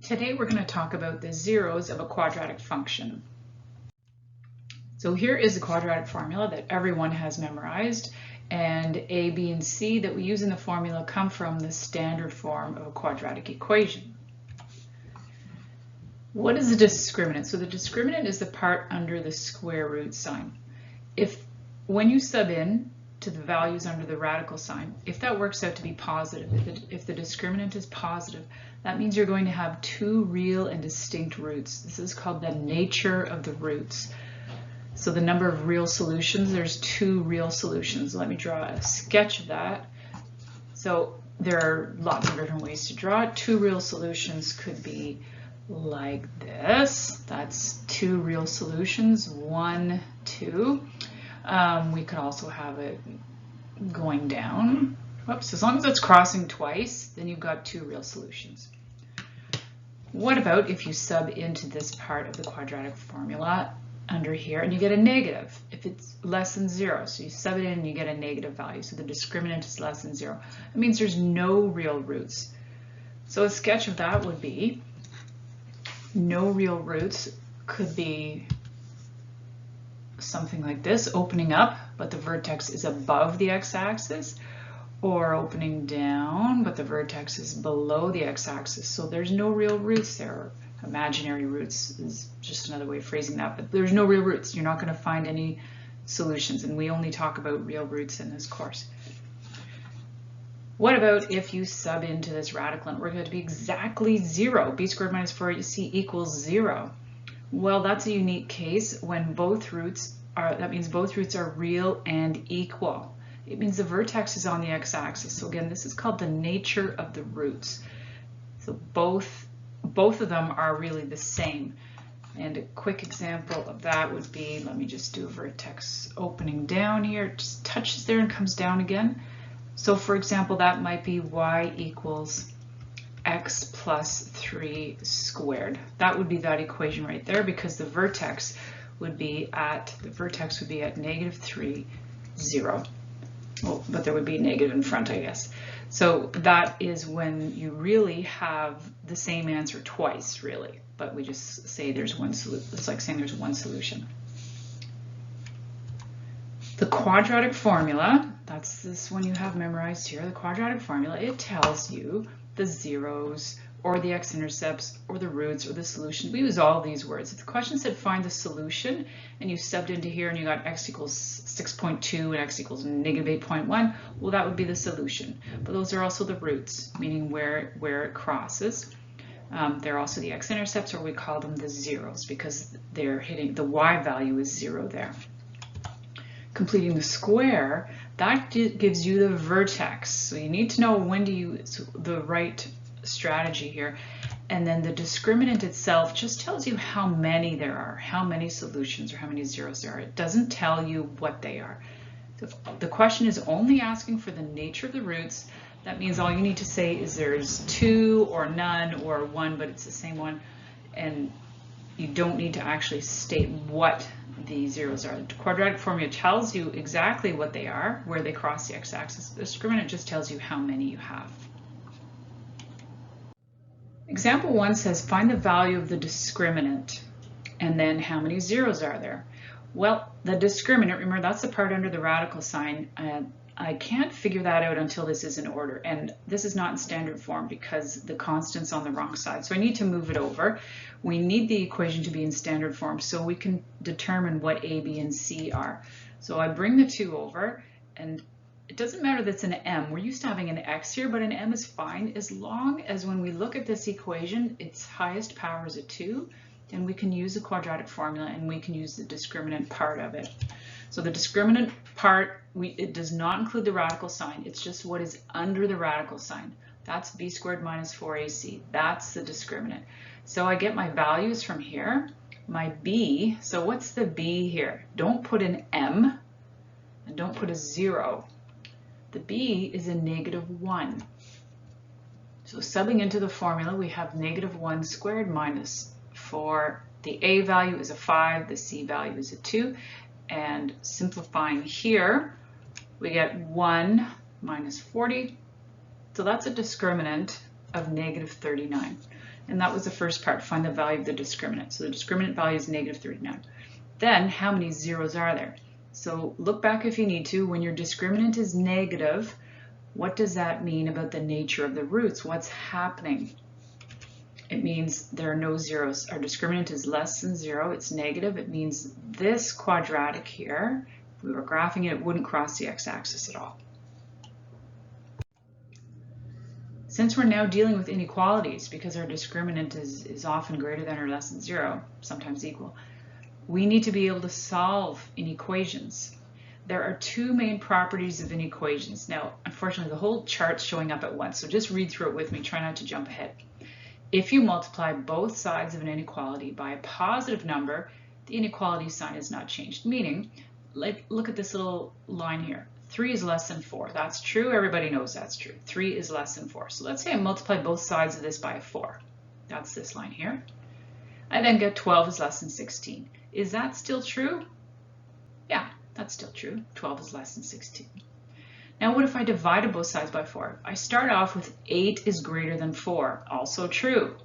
Today we're going to talk about the zeros of a quadratic function. So here is the quadratic formula that everyone has memorized, and A, B, and C that we use in the formula come from the standard form of a quadratic equation. What is the discriminant? So the discriminant is the part under the square root sign. When you sub in to the values under the radical sign, if that works out to be positive, if the discriminant is positive, that means you're going to have two real and distinct roots. This is called the nature of the roots. So the number of real solutions, there's two real solutions. Let me draw a sketch of that. So there are lots of different ways to draw it. Two real solutions could be like this. That's two real solutions, 1, 2. We could also have it going down. Whoops, as long as it's crossing twice, then you've got two real solutions. What about if you sub into this part of the quadratic formula under here and you get a negative if it's less than 0? So you sub it in and you get a negative value. So the discriminant is less than 0. It means there's no real roots. So a sketch of that would be no real roots could be something like this, opening up, but the vertex is above the x-axis, or opening down, but the vertex is below the x-axis. So there's no real roots there. Imaginary roots is just another way of phrasing that, but there's no real roots. You're not going to find any solutions, and we only talk about real roots in this course. What about if you sub into this radical and we're going to be exactly 0? B squared minus 4ac equals 0. Well, that's a unique case when both roots are, that means both roots are real and equal. It means the vertex is on the x-axis. So again, this is called the nature of the roots. So both of them are really the same. And a quick example of that would be, let me just do a vertex opening down here. It just touches there and comes down again. So for example, that might be y equals x plus 3 squared. That would be that equation right there, because the vertex would be at -3, 0. Well, but there would be a negative in front, I guess. So that is when you really have the same answer twice, really. But we just say there's one solution. It's like saying there's one solution. The quadratic formula, that's this one you have memorized here. The quadratic formula, it tells you the zeros or the x-intercepts or the roots or the solution. We use all these words. If the question said find the solution and you subbed into here and you got x equals 6.2 and x equals -8.1, well, that would be the solution. But those are also the roots, meaning where it crosses. They're also the x-intercepts, or we call them the zeros, because they're hitting the y value is 0 there. Completing the square, that gives you the vertex. So you need to know when to use the right strategy here. And then the discriminant itself just tells you how many there are, how many solutions or how many zeros there are. It doesn't tell you what they are. The question is only asking for the nature of the roots. That means all you need to say is there's 2 or none or 1, but it's the same one. And you don't need to actually state what the zeros are. The quadratic formula tells you exactly what they are, where they cross the x-axis. The discriminant just tells you how many you have. Example 1 says find the value of the discriminant and then how many zeros are there. Well, the discriminant, remember, that's the part under the radical sign. I can't figure that out until this is in order, and this is not in standard form because the constant's on the wrong side. So I need to move it over. We need the equation to be in standard form so we can determine what A, B, and C are. So I bring the 2 over, and it doesn't matter that it's an M. We're used to having an X here, but an M is fine as long as when we look at this equation, its highest power is a 2, and we can use the quadratic formula and we can use the discriminant part of it. So the discriminant part, it does not include the radical sign. It's just what is under the radical sign. That's b squared minus 4ac. That's the discriminant. So I get my values from here. My b, so what's the b here? Don't put an m and don't put a 0. The b is a -1. So subbing into the formula, we have -1 squared minus 4. The a value is a 5, the c value is a 2. And simplifying here, we get 1 minus 40. So that's a discriminant of -39. And that was the first part, find the value of the discriminant. So the discriminant value is negative 39. Then how many zeros are there? So look back if you need to. When your discriminant is negative, what does that mean about the nature of the roots? What's happening? It means there are no zeros. Our discriminant is less than 0. It's negative. It means this quadratic here, if we were graphing it, it wouldn't cross the x-axis at all. Since we're now dealing with inequalities, because our discriminant is often greater than or less than 0, sometimes equal, we need to be able to solve inequations. There are two main properties of inequations. Now, unfortunately, the whole chart's showing up at once, so just read through it with me. Try not to jump ahead. If you multiply both sides of an inequality by a positive number, the inequality sign is not changed. Meaning, like, look at this little line here. 3 is less than 4. That's true. Everybody knows that's true. 3 is less than 4. So let's say I multiply both sides of this by 4. That's this line here. I then get 12 is less than 16. Is that still true? Yeah, that's still true. 12 is less than 16. Now what if I divided both sides by 4? I start off with 8 is greater than 4. Also true.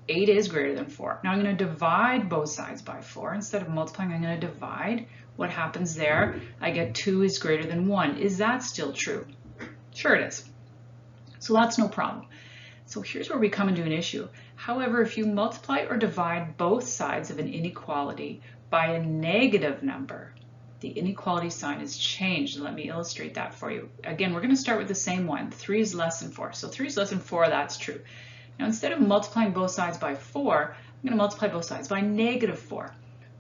8 is greater than 4. Now I'm going to divide both sides by 4. Instead of multiplying, I'm going to divide. What happens there? I get 2 is greater than 1. Is that still true? Sure it is. So that's no problem. So here's where we come into an issue. However, if you multiply or divide both sides of an inequality by a negative number, the inequality sign is changed. Let me illustrate that for you. Again, we're going to start with the same one. 3 is less than 4. So 3 is less than 4, that's true. Now instead of multiplying both sides by 4, I'm going to multiply both sides by negative 4.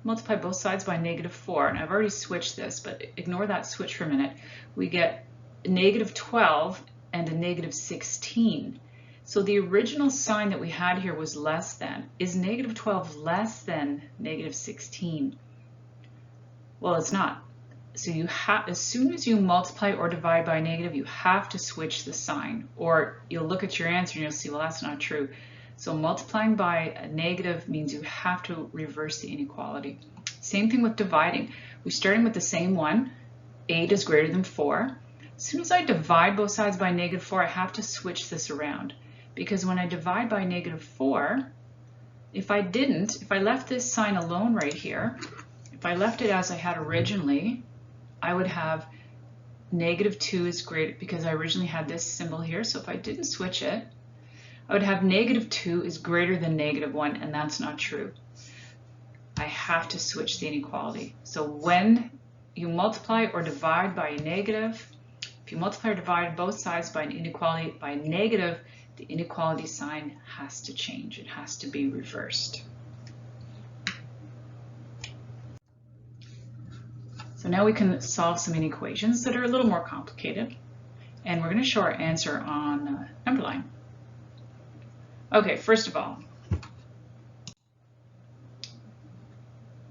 Multiply both sides by negative 4, and I've already switched this, but ignore that switch for a minute. We get negative 12 and a negative 16. So the original sign that we had here was less than. Is negative 12 less than negative 16? Well, it's not. So you have, as soon as you multiply or divide by a negative, you have to switch the sign, or you'll look at your answer and you'll see, well, that's not true. So multiplying by a negative means you have to reverse the inequality. Same thing with dividing. We're starting with the same one. 8 is greater than 4. As soon as I divide both sides by negative 4, I have to switch this around. Because when I divide by negative 4, if I left this sign alone right here, if I left it as I had originally, I would have negative 2 is greater, because I originally had this symbol here, so if I didn't switch it, I would have negative 2 is greater than negative 1, and that's not true. I have to switch the inequality. So when you multiply or divide by a negative, if you multiply or divide both sides by an inequality by a negative, the inequality sign has to change. It has to be reversed. So now we can solve some inequations that are a little more complicated. And we're going to show our answer on number line. Okay, first of all,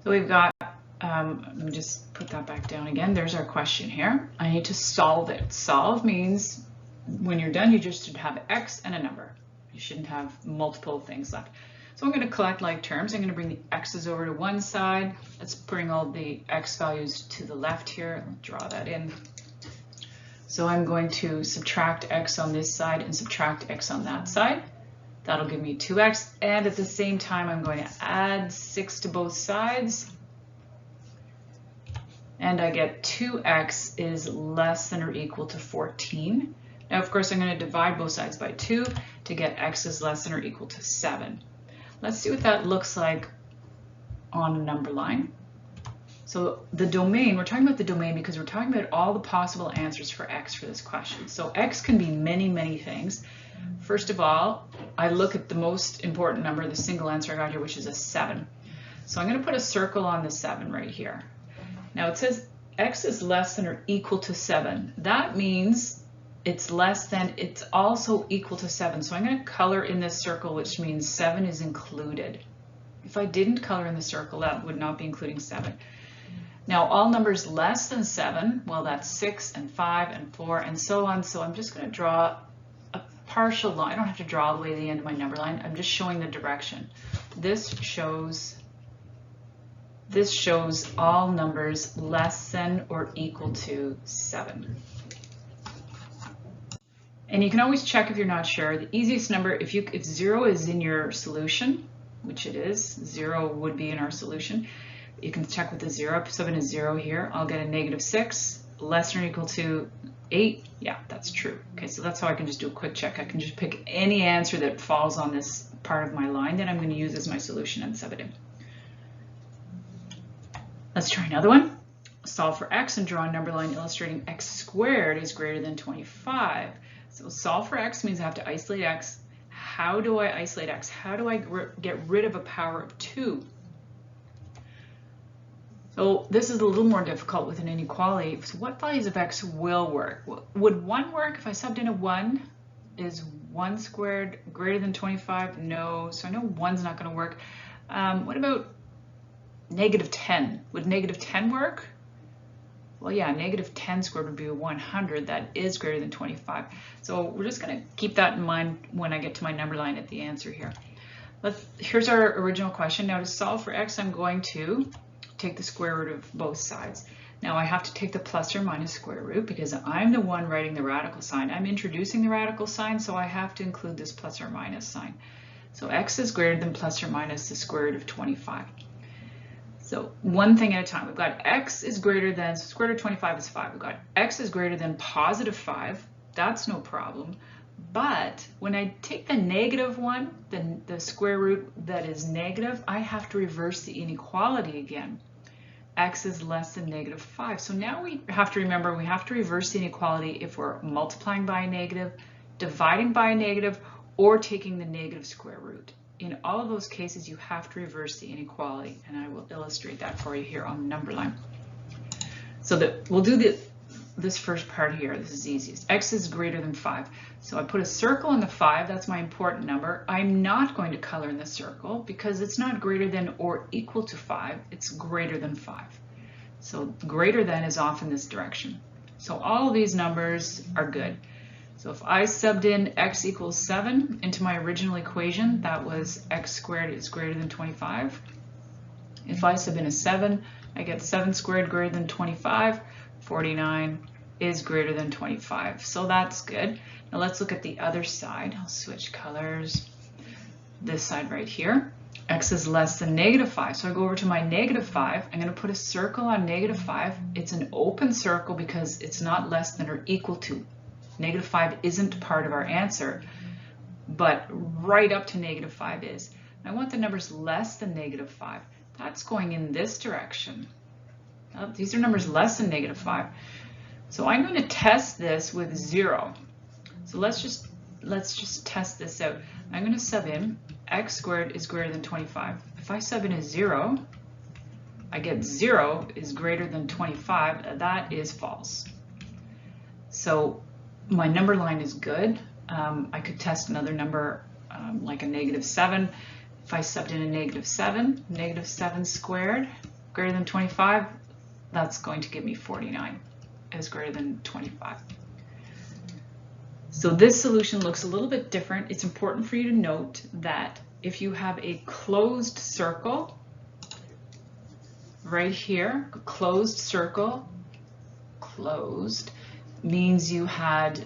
so we've got, let me just put that back down again. There's our question here. I need to solve it. Solve means when you're done, you just should have x and a number. You shouldn't have multiple things left. So I'm going to collect like terms. I'm going to bring the x's over to one side. Let's bring all the x values to the left here. I'll draw that in. So I'm going to subtract x on this side and subtract x on that side. That'll give me 2x, and at the same time I'm going to add 6 to both sides, and I get 2x is less than or equal to 14. Now of course I'm going to divide both sides by 2 to get x is less than or equal to 7. Let's see what that looks like on a number line. So the domain, we're talking about the domain because we're talking about all the possible answers for x for this question. So x can be many, many things. First of all, I look at the most important number, the single answer I got here, which is a 7. So I'm going to put a circle on the 7 right here. Now it says x is less than or equal to 7. That means it's less than, it's also equal to 7. So I'm going to color in this circle, which means 7 is included. If I didn't color in the circle, that would not be including 7. Now all numbers less than 7, well, that's 6 and 5 and 4 and so on. So I'm just going to draw a partial line. I don't have to draw all the way to the end of my number line. I'm just showing the direction. This shows all numbers less than or equal to 7. And you can always check if you're not sure. The easiest number, if 0 is in your solution, which it is, 0 would be in our solution, you can check with the 0. If I sub in a 0 here, I'll get a -6, less than or equal to 8. Yeah, that's true. Okay, so that's how I can just do a quick check. I can just pick any answer that falls on this part of my line that I'm going to use as my solution and sub it in. Let's try another one. Solve for x and draw a number line illustrating x squared is greater than 25. So solve for x means I have to isolate x. How do I isolate x? How do I get rid of a power of 2? So this is a little more difficult with an inequality. So what values of x will work? Would 1 work if I subbed in a 1? Is 1 squared greater than 25? No, so I know 1's not going to work. What about -10? Would -10 work? Well, yeah, -10 squared would be a 100. That is greater than 25. So we're just going to keep that in mind when I get to my number line at the answer here. Here's our original question. Now to solve for x, I'm going to take the square root of both sides. Now I have to take the plus or minus square root because I'm the one writing the radical sign. I'm introducing the radical sign, so I have to include this plus or minus sign. So x is greater than plus or minus the square root of 25. So one thing at a time. We've got x is greater than, so square root of 25 is 5. We've got x is greater than +5. That's no problem. But when I take the negative one, the square root that is negative, I have to reverse the inequality again. X is less than -5. So now we have to remember we have to reverse the inequality if we're multiplying by a negative, dividing by a negative, or taking the negative square root. In all of those cases, you have to reverse the inequality, and I will illustrate that for you here on the number line. So we'll do this first part here. This is easiest. X is greater than 5. So I put a circle in the 5. That's my important number. I'm not going to color in the circle because it's not greater than or equal to 5. It's greater than 5. So greater than is off in this direction. So all of these numbers are good. So if I subbed in x equals 7 into my original equation, that was x squared is greater than 25. If I sub in a 7, I get 7 squared greater than 25. 49 is greater than 25. So that's good. Now let's look at the other side. I'll switch colors. This side right here. X is less than -5. So I go over to my -5. I'm going to put a circle on -5. It's an open circle because it's not less than or equal to. -5 isn't part of our answer, but right up to -5 is. I want the numbers less than -5. That's going in this direction. These are numbers less than -5. So I'm going to test this with 0. So let's just test this out. I'm going to sub in x squared is greater than 25. If I sub in a 0, I get 0 is greater than 25. That is false. So my number line is good. I could test another number like a -7. If I subbed in a -7, -7 squared greater than 25, that's going to give me 49 is greater than 25. So this solution looks a little bit different. It's important for you to note that if you have a closed circle right here, a closed circle, closed, means you had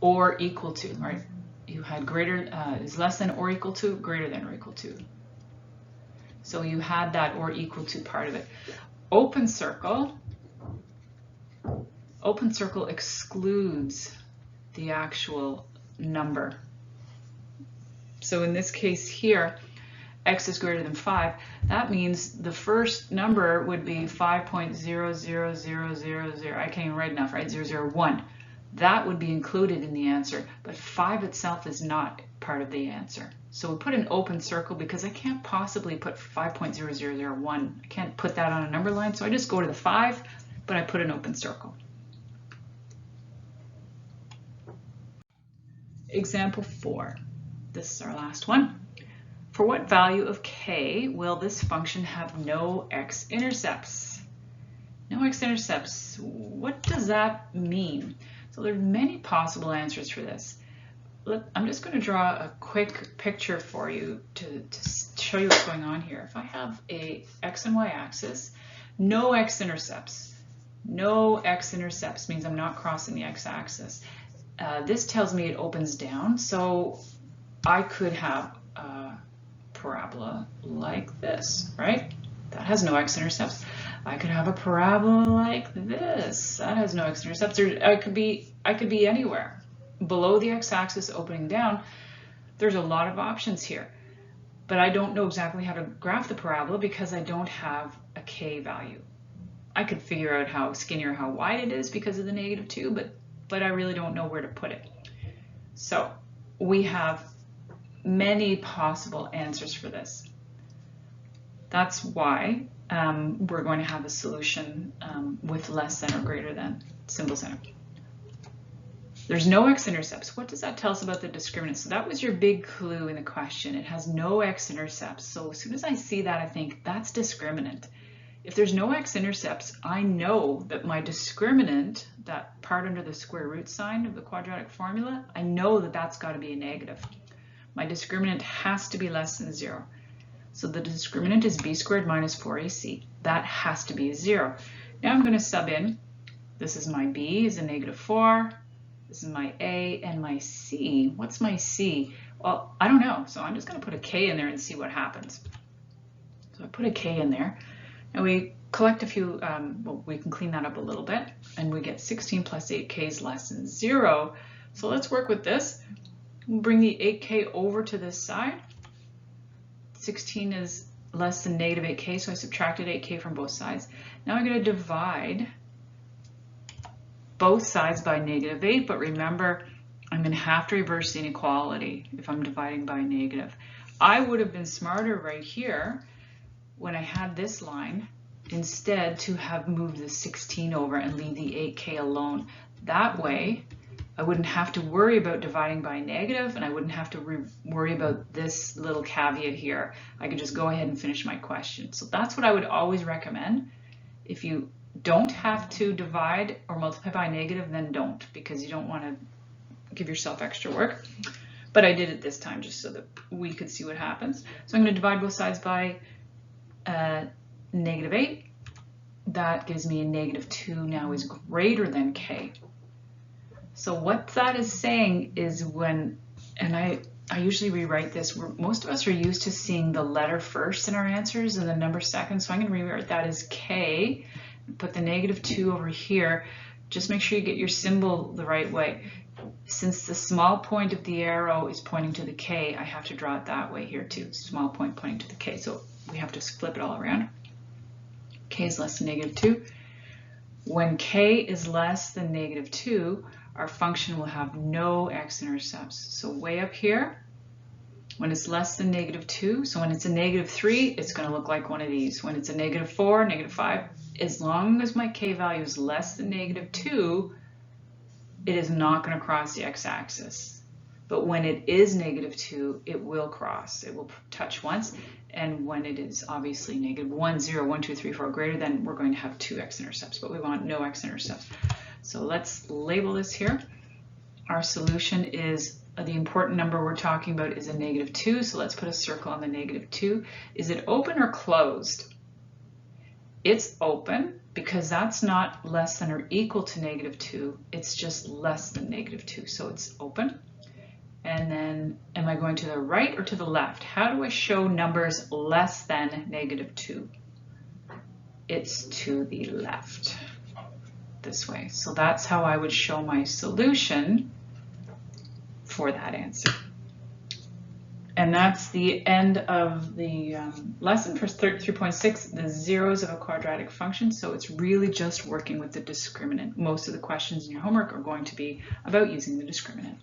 or equal to, right? You had greater is less than or equal to, greater than or equal to. So you had that or equal to part of it. Open circle excludes the actual number. So in this case here, x is greater than 5. That means the first number would be 5.00000. I can't even write enough, right? 001. That would be included in the answer, but 5 itself is not part of the answer. So we put an open circle because I can't possibly put 5.0001. I can't put that on a number line, so I just go to the 5, but I put an open circle. Example 4. This is our last one. For what value of k will this function have no x-intercepts? No x-intercepts. What does that mean? So there are many possible answers for this. I'm just going to draw a quick picture for you to show you what's going on here. If I have a x and y axis, no x-intercepts. No x-intercepts means I'm not crossing the x-axis. this tells me it opens down, so I could have a parabola like this, right? That has no x-intercepts. I could have a parabola like this. That has no x-intercepts. I could be anywhere. Below the x-axis opening down, there's a lot of options here. But I don't know exactly how to graph the parabola because I don't have a k value. I could figure out how skinny or how wide it is because of the -2, but I really don't know where to put it. So we have many possible answers for this. That's why we're going to have a solution with less than or greater than symbol center. There's no x-intercepts. What does that tell us about the discriminant? So that was your big clue in the question. It has no x-intercepts. So as soon as I see that, I think that's discriminant. If there's no x-intercepts, I know that my discriminant, that part under the square root sign of the quadratic formula, I know that that's got to be a negative. My discriminant has to be less than 0. So the discriminant is b squared minus 4ac. That has to be a 0. Now I'm going to sub in. This is my b is a -4. This is my a and my c. What's my c? Well, I don't know. So I'm just going to put a k in there and see what happens. So I put a k in there. And we collect a few, well, we can clean that up a little bit. And we get 16 plus 8k is less than 0. So let's work with this. We'll bring the 8k over to this side. 16 is less than -8k, so I subtracted 8k from both sides. Now I'm going to divide both sides by -8, but remember, I'm going to have to reverse the inequality if I'm dividing by negative. I would have been smarter right here when I had this line instead to have moved the 16 over and leave the 8k alone. That way, I wouldn't have to worry about dividing by negative, and I wouldn't have to worry about this little caveat here. I could just go ahead and finish my question. So that's what I would always recommend. If you don't have to divide or multiply by negative, then don't, because you don't want to give yourself extra work. But I did it this time just so that we could see what happens. So I'm going to divide both sides by -8. That gives me a -2 now is greater than k. So what that is saying is when, and I usually rewrite this, most of us are used to seeing the letter first in our answers and the number second. So I'm going to rewrite that as k, put the -2 over here. Just make sure you get your symbol the right way. Since the small point of the arrow is pointing to the k, I have to draw it that way here too. Small point pointing to the k. So we have to flip it all around. K is less than -2. When k is less than -2, our function will have no x-intercepts. So way up here, when it's less than -2, so when it's a -3, it's going to look like one of these. When it's a -4, -5, as long as my k value is less than -2, it is not going to cross the x-axis. But when it is -2, it will cross. It will touch once. And when it is obviously -1, 0, 1, 2, 3, 4 greater, then we're going to have 2 x-intercepts. But we want no x-intercepts. So let's label this here. Our solution is, the important number we're talking about is a -2. So let's put a circle on the -2. Is it open or closed? It's open because that's not less than or equal to -2. It's just less than -2. So it's open. And then am I going to the right or to the left? How do I show numbers less than -2? It's to the left. This way. So that's how I would show my solution for that answer. And that's the end of the lesson for 3.6, the zeros of a quadratic function. So it's really just working with the discriminant. Most of the questions in your homework are going to be about using the discriminant.